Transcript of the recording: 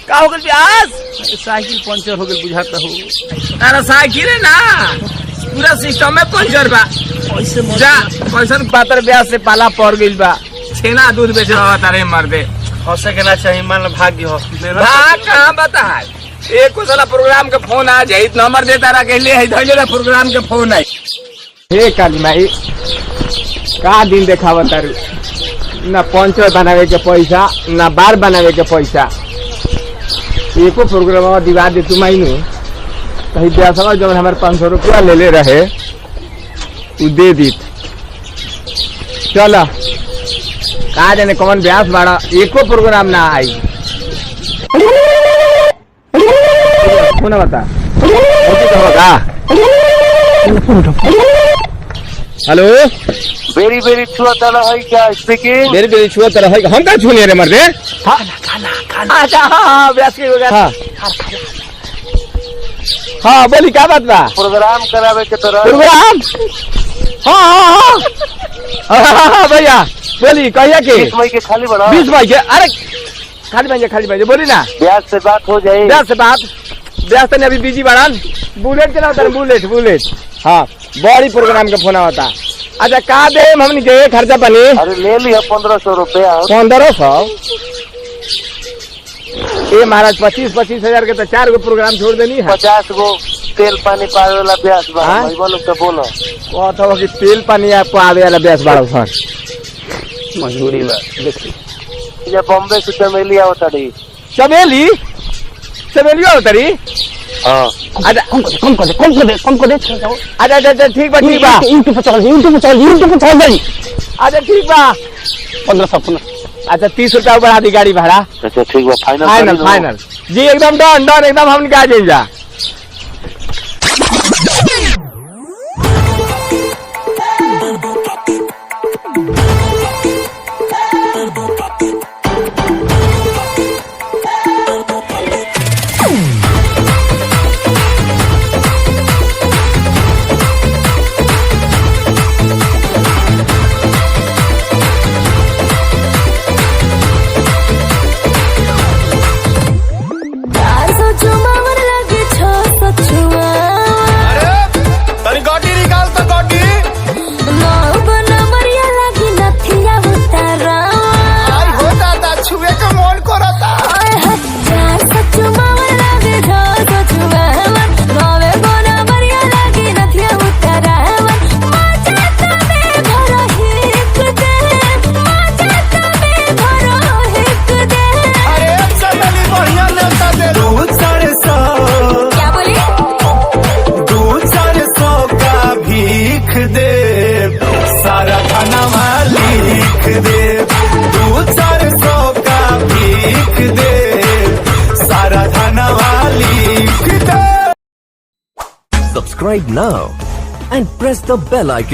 का हो गल ब्यास? साइकिल पंचर हो गल बुझाता हो। अरे साइकिल है ना पूरा सिस्टम में पंचर बा। जा पैसा पातर ब्यास से पाला पड़ गई बा। छेना दूध बेच रहा तारे मर्दे हंसे के ना चाहिए, मान भाग्य हो। भाग कहाँ बता है? एक को साला प्रोग्राम के फोन आ जाये नंबर देता रहा कहले है धैले प्रोग्राम के फोन आई। हे काली माई का दिन देखावा तारू, ना पंचर बनावे के पैसा ना बार बनावे के पैसा। एको प्रोग्राम दिवा दे तू माइनू कहीं ब्यासवा जब हमारे 500 रुपया ले रहे उ दे दी। चल का जाने कौन ब्यास बाड़ा, एको प्रोग्राम ना आई। कौन बता हेलो बेरी बेरी छुआ तला है क्या स्पीकिंग? मेरी बेरी छुआ तरह है हम का छूने रे मर्दे। अच्छा हाँ ब्यास के वगैरह हाँ बोली क्या बात बा? प्रोग्राम करावे के तरह प्रोग्राम हाँ भैया बोली कहिया के 20 मई के खाली बड़ा 20 मई के। अरे खाली भाई बोली ना ब्याज से बात हो जाए। ब्यास तो अभी बिजी बाड़न। बुलेट चला होता बुलेट हाँ बड़ी प्रोग्राम के फोन होता। अच्छा का दे हमनी के खर्चा पानी? अरे ले लिया 1500 रुपया। 1500 ए महाराज 25 हजार के तो 4 गो प्रोग्राम छोड़ देनी है। 50 गो तेल पानी पावे वाला ब्याज बा। भाई बोलो तो बोलो कहता कि तेल पानी आपको आवे वाला ब्यास बाड़ा सर मजबूरी बा। ये बॉम्बे से चमेली आवता रही। चमेली होता रही। हाँ अच्छा कम कर दे अच्छा ठीक बा यूट्यूब पे चल जाई। अच्छा ठीक बा 1500 अच्छा 30 रुपया बढ़ा दी गाड़ी भाड़ा। अच्छा ठीक बा फाइनल जी एकदम डन एकदम हम निकाल जाएंगे। सारा खाना लिख दे 200 का भीख दे सारा खाना लिख दे। Subscribe now and press the bell icon.